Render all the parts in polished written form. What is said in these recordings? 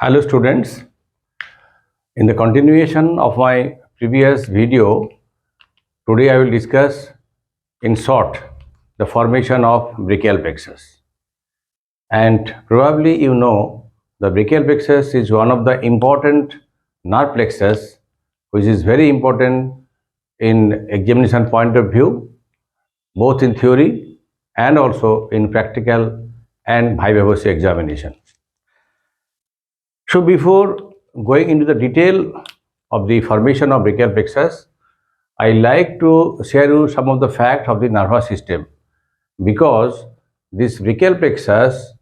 Hello students, in the continuation of my previous video, today I will discuss in short the formation of brachial plexus. And probably you know the brachial plexus is one of the important nerve plexus which is very important in examination point of view, both in theory and also in practical and viva voce examination. So before going into the detail of the formation of brachial plexus, I like to share you some of the facts of the nervous system because this brachial plexus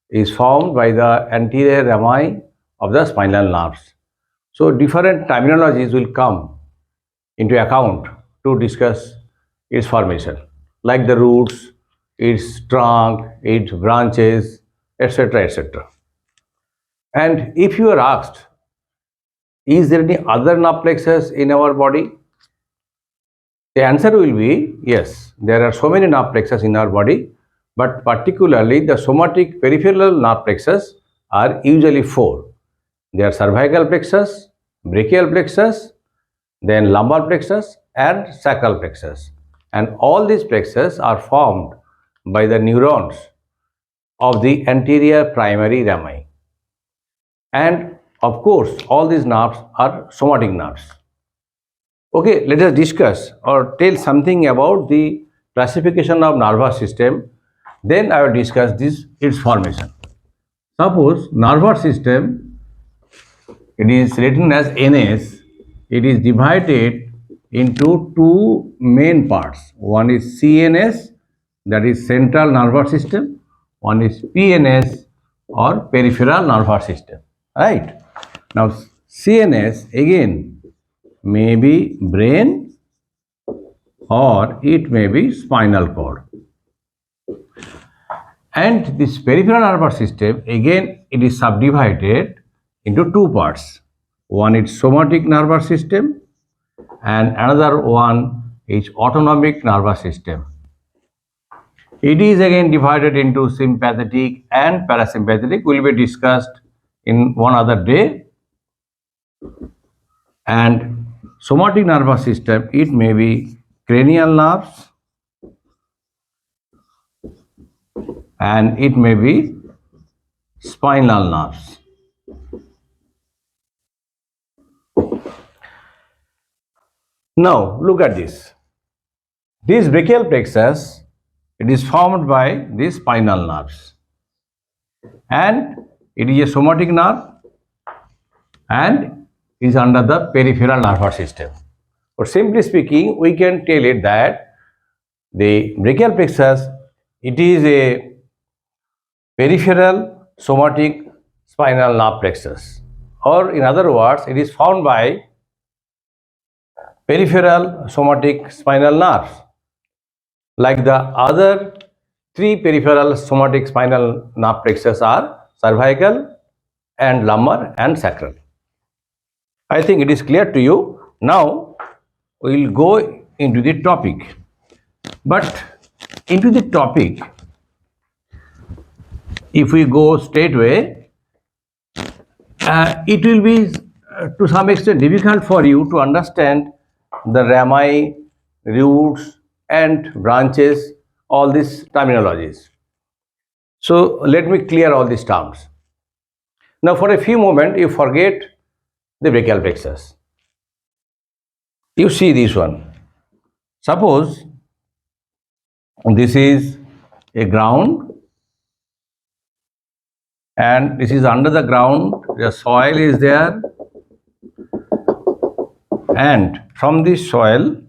is formed by the anterior rami of the spinal nerves. So different terminologies will come into account to discuss its formation, like the roots, its trunk, its branches, etc. etc. And if you are asked, is there any other nerve plexus in our body? The answer will be yes. There are so many nerve plexus in our body, but particularly the somatic peripheral nerve plexus are usually four. They are cervical plexus, brachial plexus, then lumbar plexus and sacral plexus. And all these plexus are formed by the neurons of the anterior primary rami. And of course, all these nerves are somatic nerves. Okay, let us discuss or tell something about the classification of nervous system. Then I will discuss its formation. Suppose nervous system, it is written as NS. It is divided into two main parts. One is CNS, that is central nervous system. One is PNS or peripheral nervous system. Right? Now CNS again may be brain or it may be spinal cord. And this peripheral nervous system, again it is subdivided into two parts. One is somatic nervous system and another one is autonomic nervous system. It is again divided into sympathetic and parasympathetic, will be discussed in one other day. And somatic nervous system, it may be cranial nerves and it may be spinal nerves. Now look at this. This brachial plexus, it is formed by the spinal nerves and it is a somatic nerve and is under the peripheral nervous system. Or simply speaking, we can tell it that the brachial plexus, it is a peripheral somatic spinal nerve plexus, or in other words, it is formed by peripheral somatic spinal nerves, like the other three peripheral somatic spinal nerve plexus are cervical and lumbar and sacral. I think it is clear to you. Now we will go into the topic. But into the topic, if we go straightway, it will be to some extent difficult for you to understand the rami, roots and branches, all these terminologies. So let me clear all these terms. Now for a few moments you forget the brachial plexus. You see this one. Suppose this is a ground and this is under the ground, the soil is there, and from this soil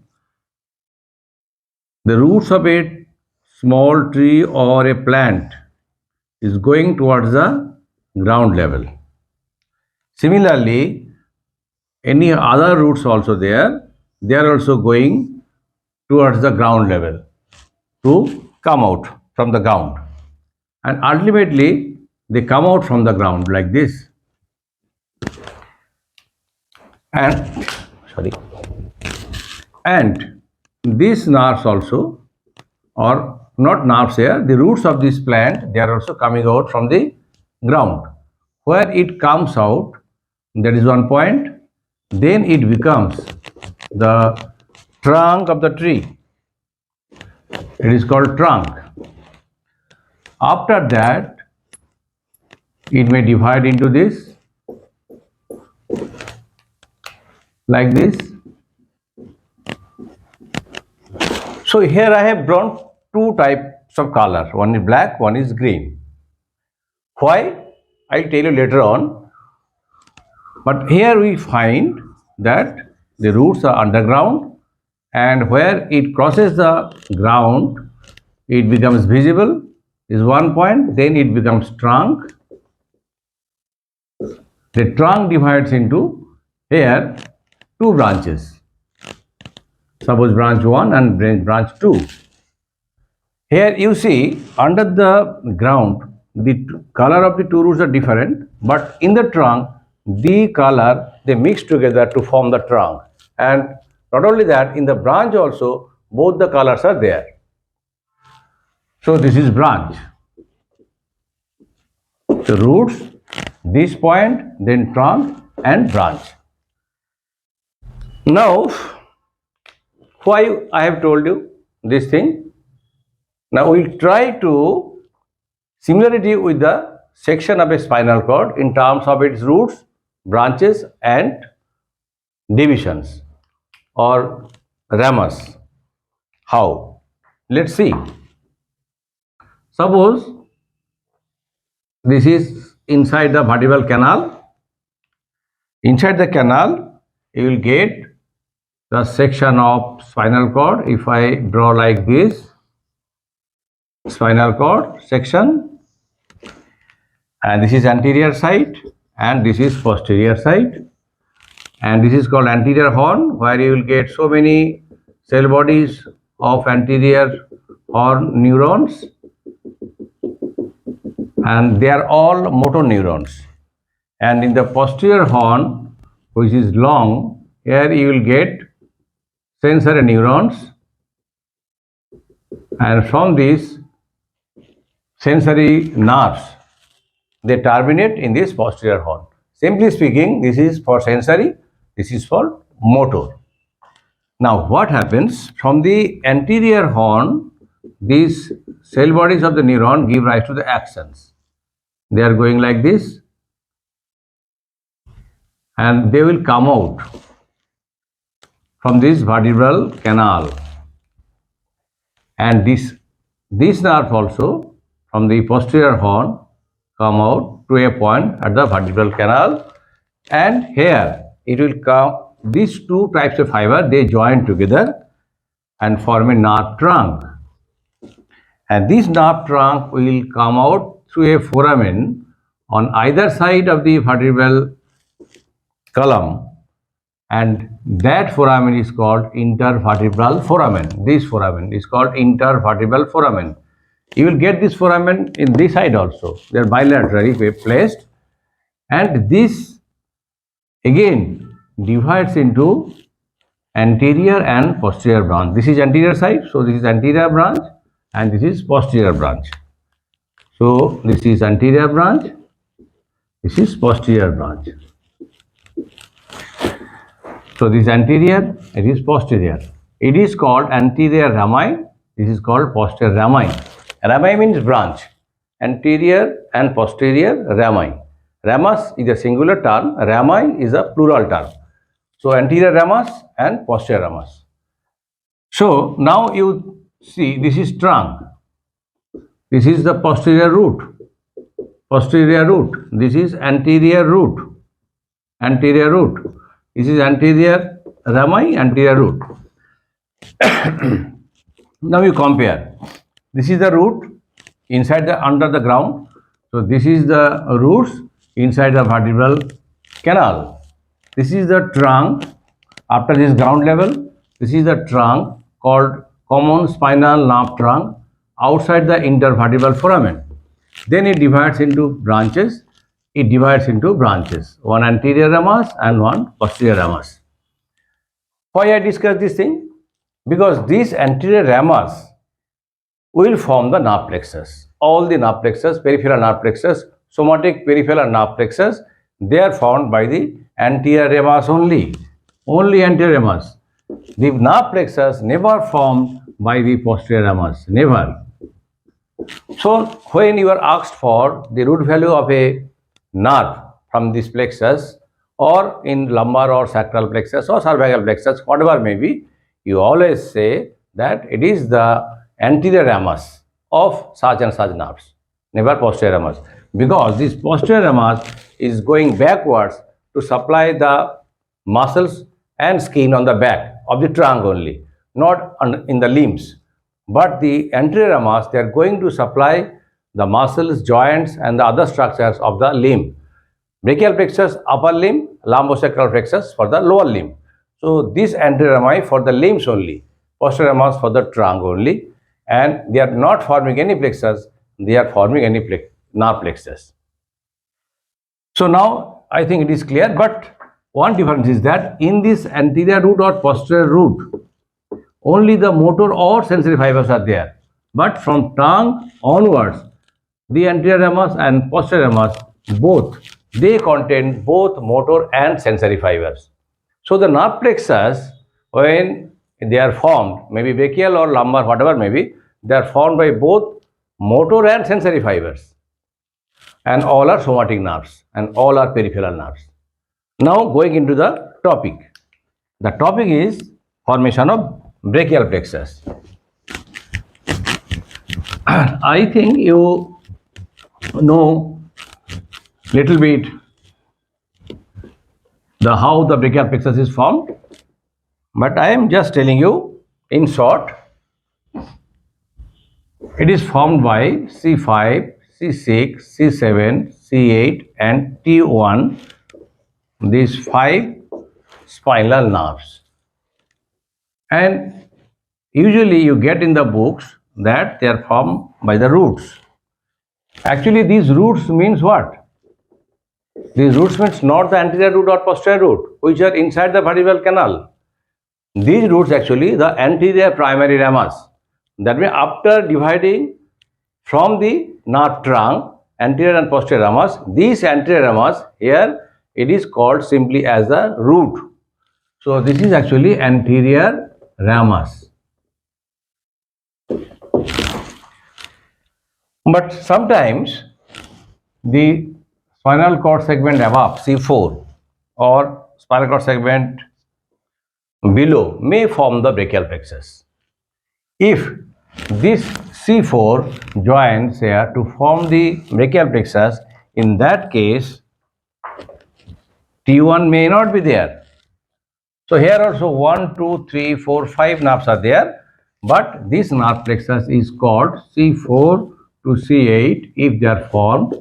the roots of a small tree or a plant is going towards the ground level. Similarly, any other roots also there, they are also going towards the ground level to come out from the ground, and ultimately they come out from the ground like this. And these nerves also, or not nerves here, the roots of this plant, they are also coming out from the ground. where it comes out, that is one point, then it becomes the trunk of the tree. It is called trunk. After that, it may divide into this, like this. So here I have drawn two types of color. One is black, one is green. Why? I'll tell you later on. But here we find that the roots are underground, and where it crosses the ground, it becomes visible, is one point, then it becomes trunk. The trunk divides into here two branches. Suppose branch 1 and branch 2. Here you see under the ground the color of the two roots are different, but in the trunk the color they mix together to form the trunk. And not only that, in the branch also both the colors are there. So this is branch. The roots, this point, then trunk and branch. Now, why I have told you this thing? Now we will try to similarity with the section of a spinal cord in terms of its roots, branches and divisions or ramus. How? Let's see. Suppose this is inside the vertebral canal. Inside the canal, you will get the section of spinal cord. If I draw like this, spinal cord section, and this is anterior side and this is posterior side, and this is called anterior horn, where you will get so many cell bodies of anterior horn neurons, and they are all motor neurons. And in the posterior horn, which is long, here you will get sensory neurons, and from these sensory nerves they terminate in this posterior horn. Simply speaking, this is for sensory, this is for motor. Now what happens from the anterior horn, these cell bodies of the neuron give rise to the axons. They are going like this and they will come out from this vertebral canal, and this nerve also from the posterior horn come out to a point at the vertebral canal, and here it will come, these two types of fiber they join together and form a nerve trunk, and this nerve trunk will come out through a foramen on either side of the vertebral column, and that foramen is called intervertebral foramen. This foramen is called intervertebral foramen. You will get this foramen in this side also. They are bilaterally placed, and this again divides into anterior and posterior branch. This is anterior side, so this is anterior branch, and this is posterior branch. So this is anterior branch, this is posterior branch. So this is anterior, it is posterior. It is called anterior rami, this is called posterior rami. Rami means branch, anterior and posterior rami. Ramus is a singular term, rami is a plural term. So anterior ramus and posterior ramus. So now you see this is trunk, this is the posterior root, this is anterior root, this is anterior rami, anterior root. Now you compare. This is the root inside the under the ground. So this is the roots inside the vertebral canal. This is the trunk after this ground level. This is the trunk called common spinal nerve trunk outside the intervertebral foramen. Then it divides into branches. One anterior ramus and one posterior ramus. Why I discuss this thing? Because this anterior ramus will form the nerve plexus. All the nerve plexus, peripheral nerve plexus somatic peripheral nerve plexus, they are found by the anterior ramus only. Only anterior ramus. The nerve plexus never formed by the posterior ramus. Never. So when you are asked for the root value of a nerve from this plexus, or in lumbar or sacral plexus or cervical plexus, whatever may be, you always say that it is the anterior ramus of such and such nerves, never posterior ramus, because this posterior ramus is going backwards to supply the muscles and skin on the back of the trunk only, not in the limbs. But the anterior ramus, they are going to supply the muscles, joints and the other structures of the limb. Brachial plexus upper limb, lumbosacral plexus for the lower limb. So this anterior rami for the limbs only, posterior ramus for the trunk only, and they are not forming any plexus, they are forming any nerve plexus. So now I think it is clear, but one difference is that in this anterior root or posterior root, only the motor or sensory fibers are there. But from tongue onwards, the anterior ramus and posterior ramus, both, they contain both motor and sensory fibers. So the nerve plexus, when they are formed, maybe brachial or lumbar, whatever may be, they are formed by both motor and sensory fibers. And all are somatic nerves and all are peripheral nerves. Now going into the topic. The topic is formation of brachial plexus. I think you know little bit how the brachial plexus is formed, but I am just telling you in short. It is formed by C5, C6, C7, C8 and T1, these 5 spinal nerves. And usually you get in the books that they are formed by the roots. Actually these roots means what? These roots means not the anterior root or posterior root, which are inside the vertebral canal. These roots actually the anterior primary ramus. That means after dividing from the nerve trunk, anterior and posterior ramus, this anterior ramus here, it is called simply as the root. So this is actually anterior ramus. But sometimes the spinal cord segment above C4 or spinal cord segment below may form the brachial plexus. If this C4 joins here to form the brachial plexus, in that case T1 may not be there. So here also 1, 2, 3, 4, 5 nerves are there, but this nerve plexus is called C4 to C8 if they are formed.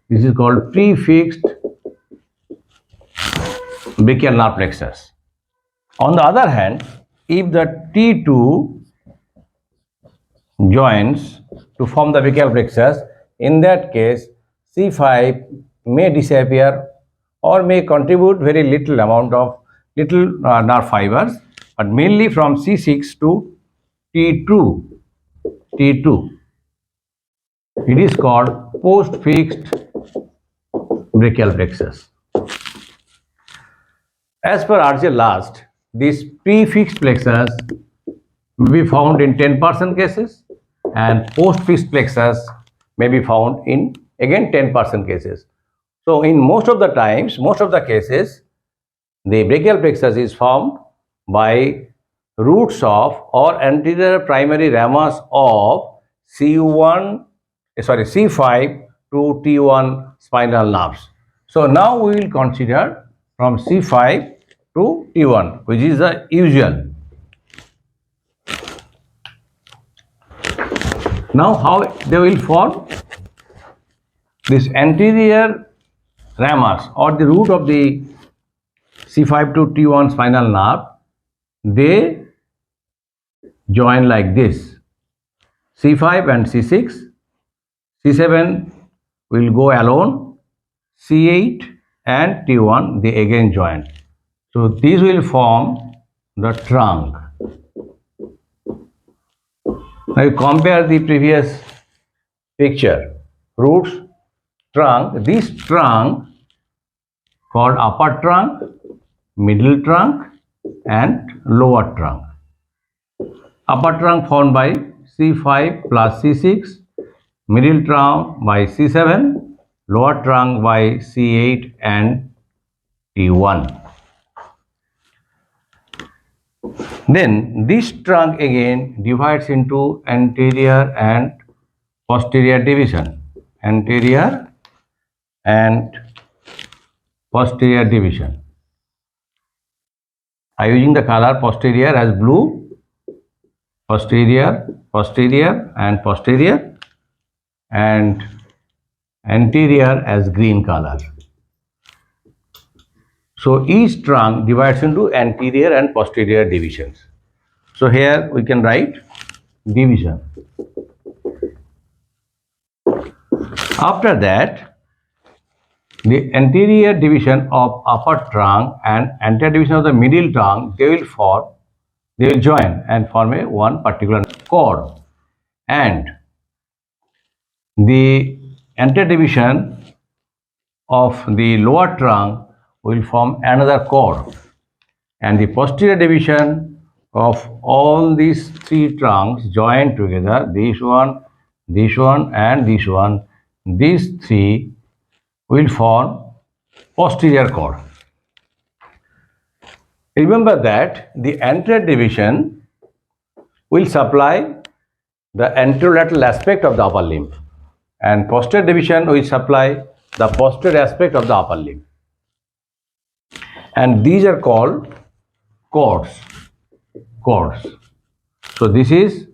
This is called prefixed brachial nerve plexus. On the other hand, if the T2 joins to form the brachial plexus, in that case C5 may disappear or may contribute very little amount of nerve fibers, but mainly from C6 to T2. It is called post-fixed brachial plexus. As per RJ last, this prefixed plexus may be found in 10% cases and post-fixed plexus may be found in again 10% cases. So in most of the times, most of the cases, the brachial plexus is formed by roots of or anterior primary ramus of C5 to T1 spinal nerves. So now we will consider from C5 to T1, which is the usual. Now how they will form? This anterior ramus or the root of the C5 to T1 spinal nerve, they join like this. C5 and C6, C7 will go alone, C8 and T1 they again join. So these will form the trunk. Now you compare the previous picture, roots trunk, this trunk called upper trunk, middle trunk and lower trunk. Upper trunk formed by C5 plus C6, middle trunk by C7, lower trunk by C8 and T1. Then this trunk again divides into anterior and posterior division. Anterior and posterior division. I am using the color posterior as blue, posterior, posterior and posterior, and anterior as green color. So each trunk divides into anterior and posterior divisions. So here we can write division. After that, the anterior division of upper trunk and anterior division of the middle trunk, they will join and form a one particular cord, and the anterior division of the lower trunk will form another cord, and the posterior division of all these three trunks joined together, this one and this one, these three will form posterior cord. Remember that the anterior division will supply the anterolateral aspect of the upper limb, and posterior division will supply the posterior aspect of the upper limb, and these are called cords. So this is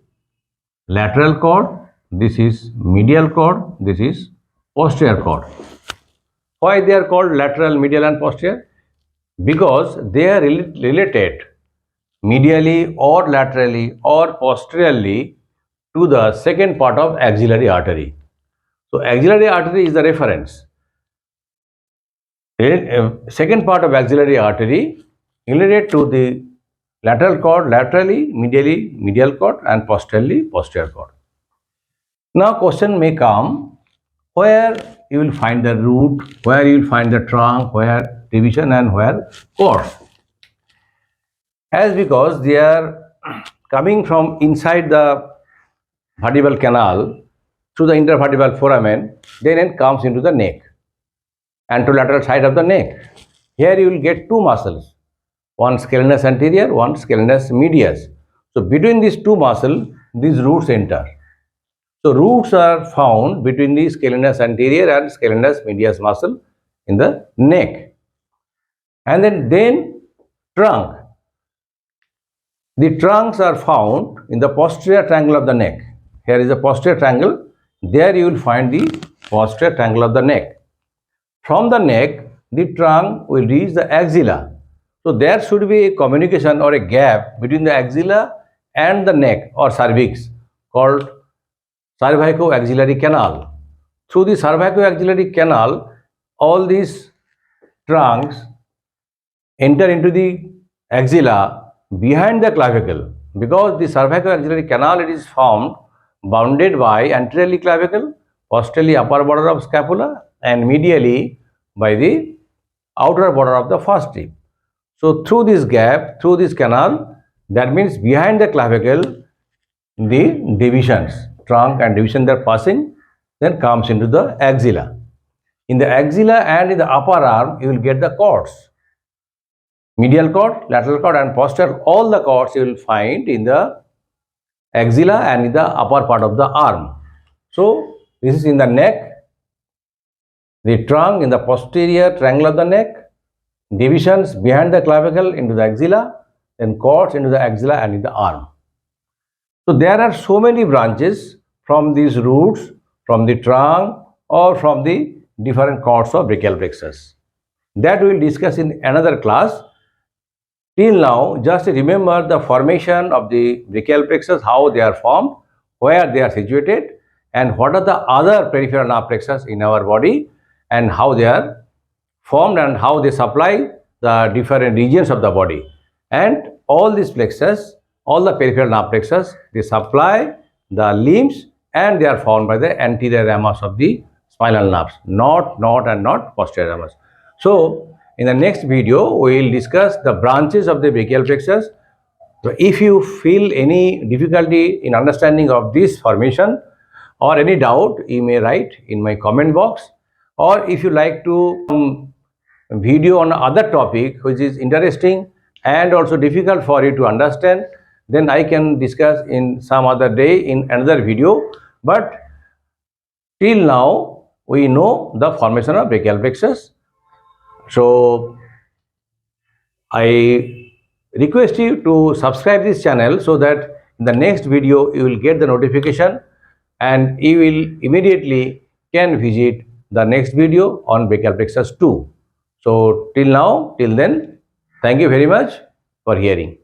lateral cord, this is medial cord, this is posterior cord. Why they are called lateral, medial and posterior? Because they are related medially or laterally or posteriorly to the second part of axillary artery. So axillary artery is the reference. Second part of axillary artery related to the lateral cord laterally, medially medial cord and posteriorly posterior cord. Now question may come, where you will find the root, where you will find the trunk, where division and where cord. As because they are coming from inside the vertebral canal through the intervertebral foramen, then it comes into the neck, anterolateral side of the neck. Here you will get two muscles, one scalenus anterior, one scalenus medius. So between these two muscles, these roots enter. So roots are found between the scalenus anterior and scalenus medius muscle in the neck. And then trunk. The trunks are found in the posterior triangle of the neck. Here is the posterior triangle. There you will find the posterior triangle of the neck. From the neck, the trunk will reach the axilla. So there should be a communication or a gap between the axilla and the neck or cervix called cervicoaxillary canal. Through the cervicoaxillary canal, all these trunks enter into the axilla behind the clavicle, because the cervicoaxillary canal, it is formed bounded by anteriorly clavicle, posteriorly upper border of scapula and medially by the outer border of the first rib. So through this gap, through this canal, that means behind the clavicle, the divisions, trunk and division, they are passing, then comes into the axilla. In the axilla and in the upper arm, you will get the cords. Medial cord, lateral cord and posterior, all the cords you will find in the axilla and in the upper part of the arm. So this is in the neck, the trunk in the posterior triangle of the neck, divisions behind the clavicle into the axilla, then cords into the axilla and in the arm. So there are so many branches from these roots, from the trunk or from the different cords of brachial plexus. That we will discuss in another class. Till now, just remember the formation of the brachial plexus, how they are formed, where they are situated, and what are the other peripheral nerve plexus in our body, and how they are formed and how they supply the different regions of the body. And all these plexus, all the peripheral nerve plexus, they supply the limbs and they are formed by the anterior ramus of the spinal nerves, not posterior ramus. So in the next video, we will discuss the branches of the brachial plexus. So if you feel any difficulty in understanding of this formation or any doubt, you may write in my comment box. Or if you like to video on other topic which is interesting and also difficult for you to understand, then I can discuss in some other day in another video. But till now, we know the formation of brachial plexus. So I request you to subscribe this channel so that in the next video you will get the notification and you will immediately can visit the next video on brachial plexus 2. So till now, till then, thank you very much for hearing.